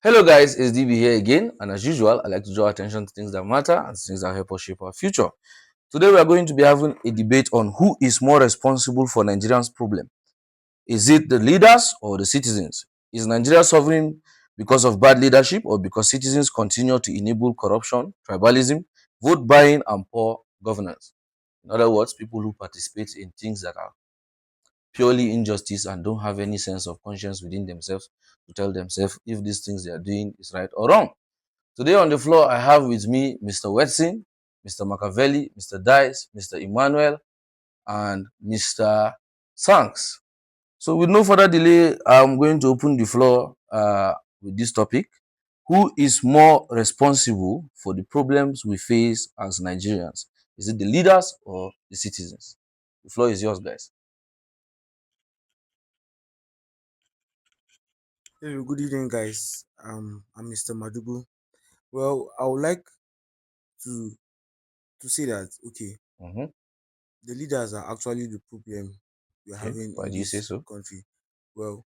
Hello, guys, it's DB here again, and as usual, I like to draw attention to things that matter and things that help us shape our future. Today, we are going to be having a debate on who is more responsible for Nigerians' problem. Is it the leaders or the citizens? Is Nigeria suffering because of bad leadership or because citizens continue to enable corruption, tribalism, vote buying, and poor governance? In other words, people who participate in things that are purely injustice and don't have any sense of conscience within themselves to tell themselves if these things they are doing is right or wrong. Today on the floor, I have with me Mr. Wetson, Mr. Machiavelli, Mr. Dice, Mr. Emmanuel, and Mr. Sanks. So with no further delay, I'm going to open the floor with this topic. Who is more responsible for the problems we face as Nigerians? Is it the leaders or the citizens? The floor is yours, guys. Hello, good evening, guys. I'm Mr. Madubu. Well, I would like to say that Mm-hmm. the leaders are actually the problem we're Okay. having Why in do you say this so? country. Well,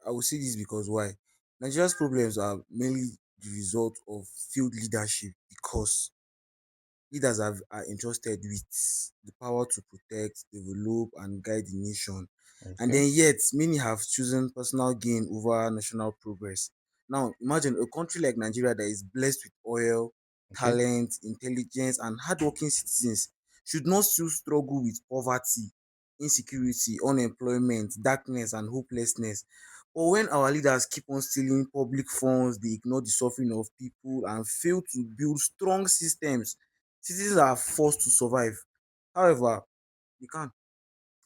I will say this because why? Nigeria's problems are mainly the result of failed leadership because leaders are entrusted with the power to protect, develop, and guide the nation. And Okay. then yet, many have chosen personal gain over national progress. Now, imagine a country like Nigeria that is blessed with oil, Okay. talent, intelligence, and hardworking citizens should not still struggle with poverty, insecurity, unemployment, darkness, and hopelessness. But when our leaders keep on stealing public funds, they ignore the suffering of people and fail to build strong systems, citizens are forced to survive. However, they can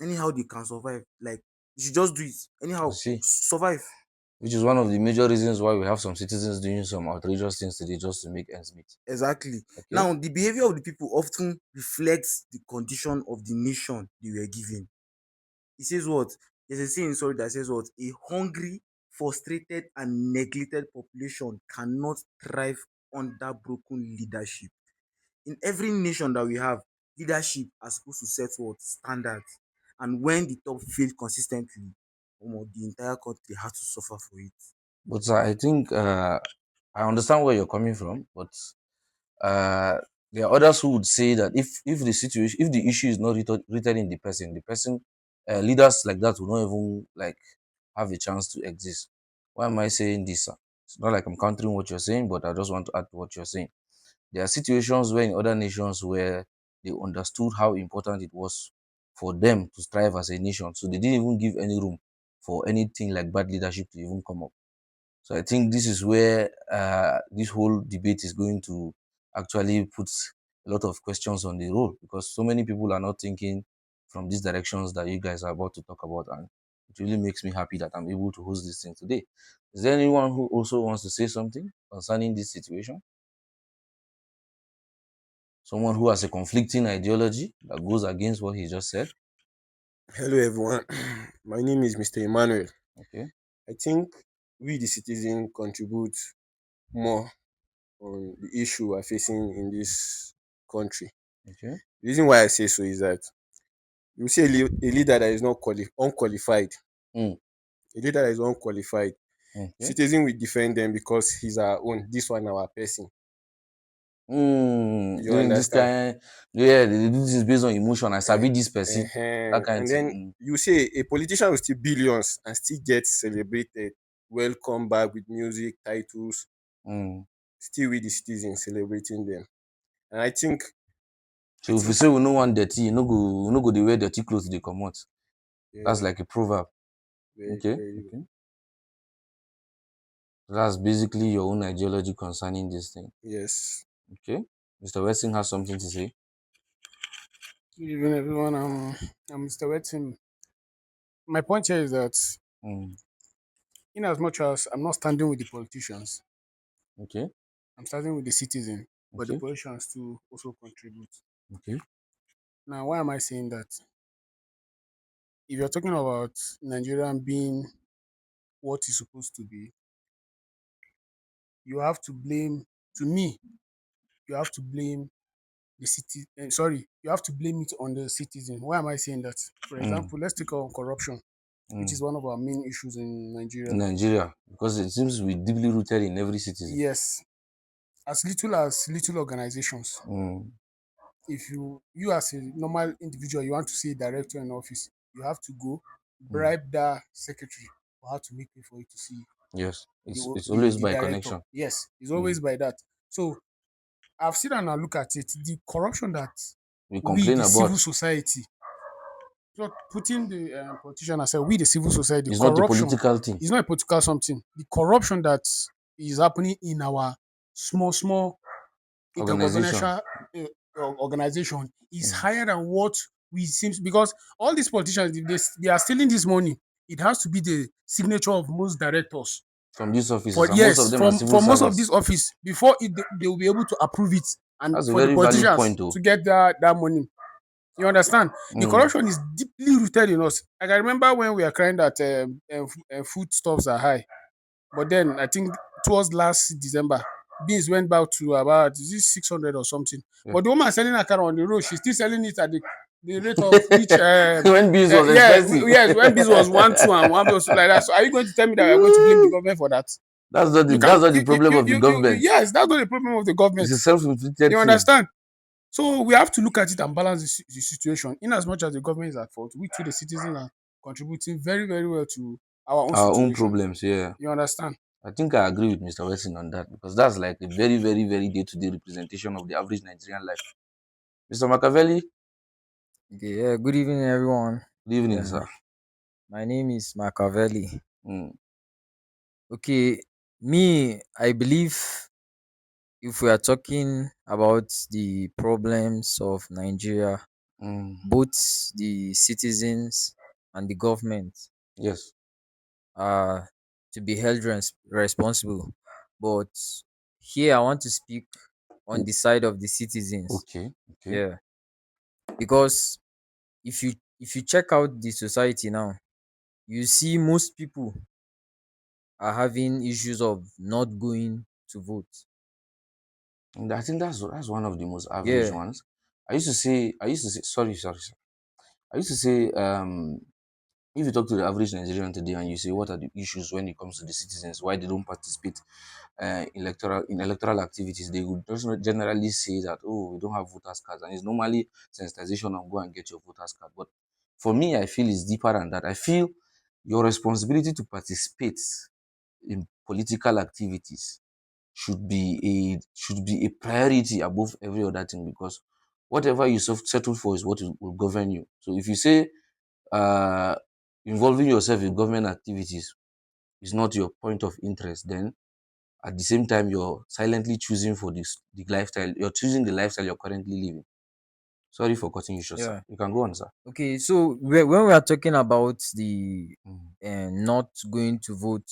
anyhow they can survive. Like you should just do it. I Anyhow, see. survive. Which is one of the major reasons why we have some citizens doing some outrageous things today just to make ends meet. Exactly. Okay. Now, the behavior of the people often reflects the condition of the nation they were given. It says what? There's a saying, sorry, that says what? A hungry, frustrated, and neglected population cannot thrive under broken leadership. In every nation that we have, leadership are supposed to set what standards. And when the top fail consistently, the entire country has to suffer for it. But I think I understand where you're coming from, but uh, there are others who would say that if the situation, if the issue is not written in the person, leaders like that will not even like have a chance to exist. Why am I saying this? Sir? It's not like I'm countering what you're saying, but I just want to add to what you're saying. There are situations where in other nations where they understood how important it was for them to strive as a nation. So they didn't even give any room for anything like bad leadership to even come up. So I think this is where this whole debate is going to actually put a lot of questions on the road because so many people are not thinking from these directions that you guys are about to talk about. And it really makes me happy that I'm able to host this thing today. Is there anyone who also wants to say something concerning this situation? Someone who has a conflicting ideology that goes against what he just said? Hello, everyone. My name is Mr. Emmanuel. Okay, I think we, the citizen, contribute more on the issue we're facing in this country. okay, The reason why I say so is that you see a leader that is not unqualified, mm, a leader that is unqualified. okay. Citizen will defend them because he's our own. This one, our person. You Doing this understand? kind, yeah, this is based on emotion. I sabi this person, that kind of And thing. then you say a politician will steal billions and still get celebrated, welcome back with music, titles, Mm. still with the citizens celebrating them. And I So if we think, say we no want dirty, we no go dey wear dirty clothes dey comot. That's yeah, like a proverb. very, Okay, very, okay. That's basically your own ideology concerning this thing. yes. Okay, Mr. Westing has something to say. Good evening, everyone. I'm Mr. Wetton. My point here is that, Mm. in as much as I'm not standing with the politicians, Okay, I'm standing with the citizen, but the okay, politicians too also contribute. okay, Now, why am I saying that? If you're talking about Nigeria being what it's supposed to be, you have to blame, to me, you have to blame the city. Sorry, you have to blame it on the citizen. Why am I saying that? For mm. example, let's take on corruption. which is Mm. one of our main issues in In Nigeria. Nigeria, because it seems to be deeply rooted in every citizen. Yes, as little organizations. Mm. If you as a normal individual, you want to see a director in office, you have to go Mm. bribe that secretary for how to make way for you to see Yes, the it's the, always the by director. connection. Yes, it's Mm. always by that. So I've seen and I look at it, the corruption that We we, complain the civil about society, so putting the politician aside, we, the civil society, the it's not a corruption political thing. is not a political something. The corruption that is happening in our small Organization. intergovernmental organization is Mm. higher than what we seem, because all these politicians, if they are stealing this money, it has to be the signature of most directors. From these For offices, and most of yes, them are civil from most of servants. this office before they will be able to approve it, and That's a for the very valid politicians point, though. to get that money. You understand? The Mm. corruption is deeply rooted in us. Like I remember when we were crying that foodstuffs are high, but then I think towards last December, beans went back to about, is it 600 or something. Yeah. But the woman selling a car on the road, she's still selling it at the rate of which When beans was yeah, expensive. yes, when beans was 1 2 and 1 was like that. So are you going to tell me that we are going to blame the government for that? You That's can't. not the problem of the government. Yes, that's not the problem of the It's government. a self-inflicted You thing. understand? So we have to look at it and balance the situation. In as much as the government is at fault, we too, the citizens, are contributing very, very well to our own Our own situation. problems, yeah. You understand? I think I agree with Mr. Weston on that, because that's like a very, very, very day-to-day representation of the average Nigerian life. Mr. Machiavelli, Okay, yeah, good evening, everyone. good evening, Yeah, sir. my name is Machiavelli. Mm. Okay, me, I believe if we are talking about the problems of Nigeria, Mm. both the citizens and the government Yes. are to be held responsible. But here I want to speak on the side of the citizens. Okay. Okay. Yeah, because if you check out the society now, you see most people are having issues of not going to vote. And I think that's one of the most average Yeah, ones. I used to say, sorry. I used to say, if you talk to the average Nigerian today and you say what are the issues when it comes to the citizens, why they don't participate electoral activities, they would just generally say that, oh, we don't have voters cards, and it's normally sensitization on go and get your voters card. But for me, I feel it's deeper than that. I feel your responsibility to participate in political activities should be a priority above every other thing, because whatever you settle for is what will govern you. So if you say uh, involving yourself in government activities is not your point of interest, then at the same time you're silently choosing for the lifestyle. You're choosing the lifestyle you're currently living. Sorry for cutting you short, sir. yeah. You can go on, sir. Okay, so when we are talking about the Mm. not going to vote,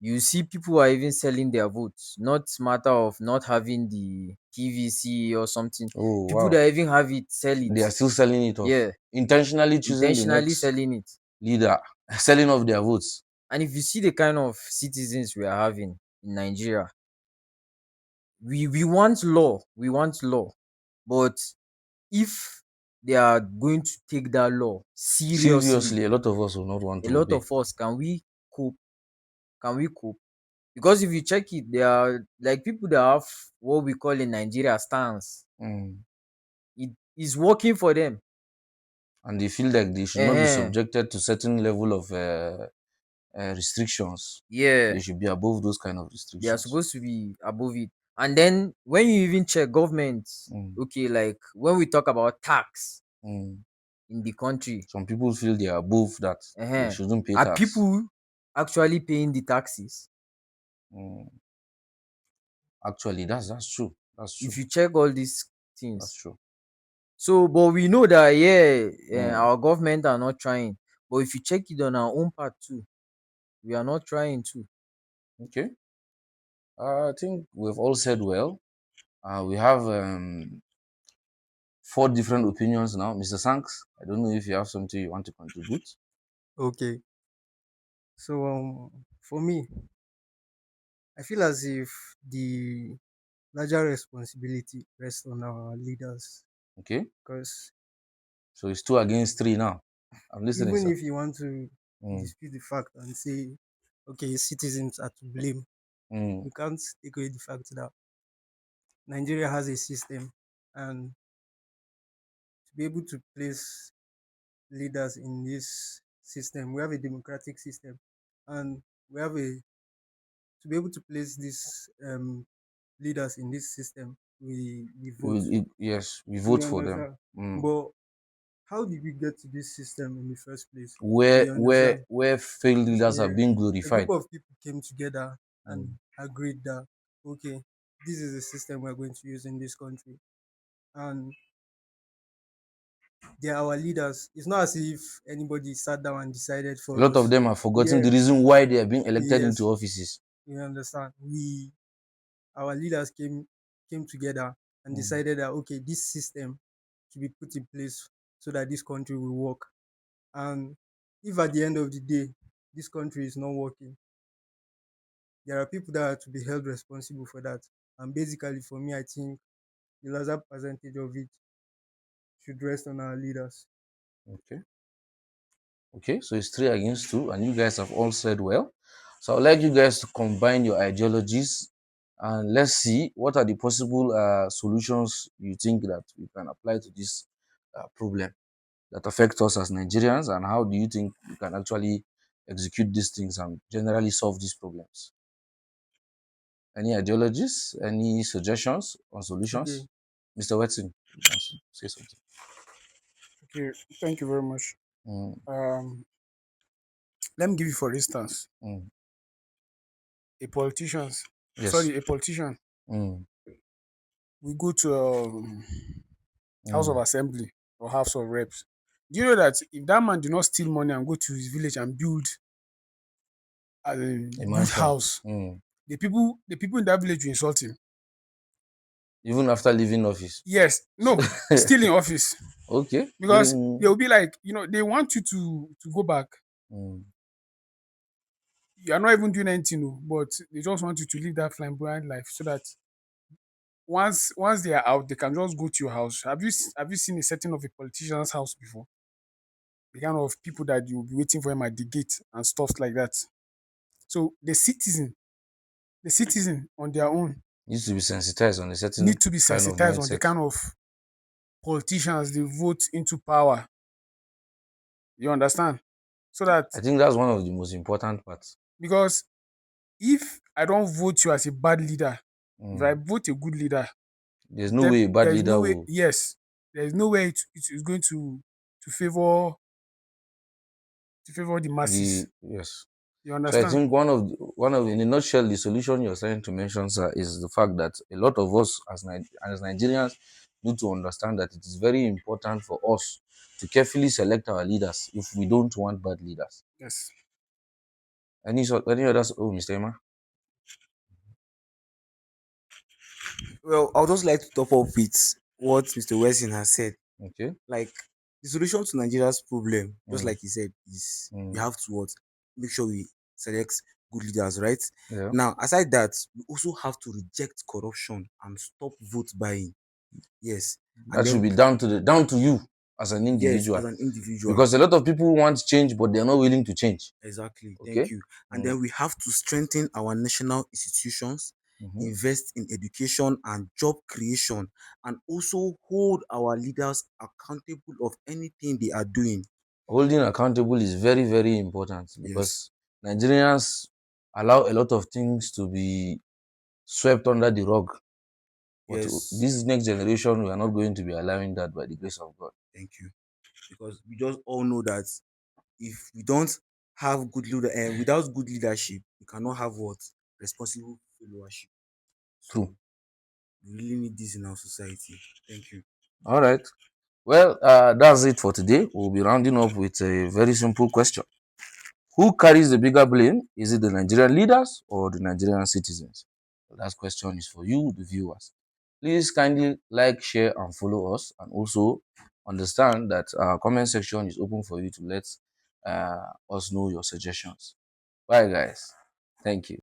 you see people are even selling their votes. Not matter of not having the PVC or something. Oh People wow, that even have it sell it. they are still selling it off, Yeah, intentionally choosing the intentionally next selling it. leader, selling off their votes. And if you see the kind of citizens we are having in Nigeria, we want law, but if they are going to take that law seriously, Seriously, a lot of us will not want a to lot obey. of us, cope can we cope? Because if you check it, there are like people that have what we call in Nigeria stance. Mm. It is working for them. And they feel like they should not be uh subjected to certain level of restrictions. Yeah, They should be above those kind of they are restrictions. supposed to be above it. And then when you even check government, Mm. okay, like when we talk about tax Mm. in the country, Some people feel they are above that. They shouldn't pay are tax. people actually paying the taxes? Mm. Actually, that's true. That's true. If you check all these That's things, true. so but we know that, yeah, Mm. our government are not trying. But if you check it on our own part too, we are not trying to. Okay. I think we've all said well. We have 4 different opinions now. Mr. Sanks, I don't know if you have something you want to contribute. Okay, so for me, I feel as if the larger responsibility rests on our leaders Okay. because So it's 2 against 3 now. I'm listening, even sir. if you want to Mm, dispute the fact and say, okay, citizens are to blame. mm, We can't take away the fact that Nigeria has a system, and to be able to place leaders in this system, we have a democratic system, and we have a to be able to place these leaders in this system, we vote. yes, we vote You for them. understand? Mm. But how did we get to this system in the first place? Where You where understand? where failed leaders are Yeah. being A group glorified. of people came together and Mm. agreed that, okay, this is the system we're going to use in this country. And they are our leaders. It's not as if anybody sat down and decided A for lot of us. them are forgetting Yeah, the reason why they are being elected into yes, offices. you understand. Our leaders came together and Mm. decided that, okay, this system should be put in place so that this country will work. And if at the end of the day this country is not working, there are people that are to be held responsible for that. And basically, for me, I think the larger percentage of it should rest on our leaders. Okay. Okay, so it's 3 against 2, and you guys have all said well. So I'd like you guys to combine your ideologies and let's see what are the possible solutions you think that we can apply to this problem that affect us as Nigerians, and how do you think we can actually execute these things and generally solve these problems? Any ideologies? Any suggestions on Okay, solutions? Mr. Wetson, you can say something. Okay, thank you very much. Mm, Um, Let me give you for instance, mm, a politician. yes. Sorry, a politician. Mm, We go to House of mm, Assembly or House of Reps. Do you know that if that man do not steal money and go to his village and a build mansion. house, Mm. the people in that village will insult him. Even after leaving office. Yes, no, still in office Okay. because they Mm, will be like, they want you to go back. mm. You are not even doing anything, oh, but they just want you to live that flamboyant life so that once they are out, they can just go to your house. Have you seen a setting of a politician's house before? The kind of people that you'll be waiting for him at the gate and stuff like that. So the citizen on their own Needs to be sensitized on a certain need to be kind of sensitized on the mindset. kind of politicians they vote into power. You understand? So that I think that's one of the most important parts. because if I don't vote you as a bad leader, if I Mm. vote a good leader, There's no then way a bad there is leader no way. will Yes, there is no way it is going to favor the the masses. yes. You So I understand? think one of in a nutshell, the solution you're trying to mention, sir, is the fact that a lot of us as Nigerians need to understand that it is very important for us to carefully select our leaders if we don't want bad leaders. Yes. Any others? Oh, Mr. Emma. Well, I would just like to top up with what Mr. Wesson has said. Okay. Like, the solution to Nigeria's problem, just Mm, like he said, is we mm, have to what? Make sure we select good leaders, right? yeah. Now, aside that, we also have to reject corruption and stop vote buying. Yes. And That should then, be down to you as an yes, individual, as an individual. because a lot of people want change, but they're not willing to change. Exactly. Thank Okay. you. And Mm, then we have to strengthen our national institutions, mhm. invest in education and job creation, and also hold our leaders accountable of anything they are doing. Holding accountable is very, very important Yes. because Nigerians allow a lot of things to be swept under the rug. But Yes. this next generation, we are not going to be allowing that by the grace of God. Thank you. Because we just all know that if we don't have good leader and without good leadership, we cannot have what? Responsible followership. True. So we really need this in our society. Thank you. All right. Well, that's it for today. We'll be rounding up with a very simple question. Who carries the bigger blame? Is it the Nigerian leaders or the Nigerian citizens? The last question is for you, the viewers. Please kindly like, share, and follow us. And also understand that our comment section is open for you to let us know your suggestions. Bye, guys. Thank you.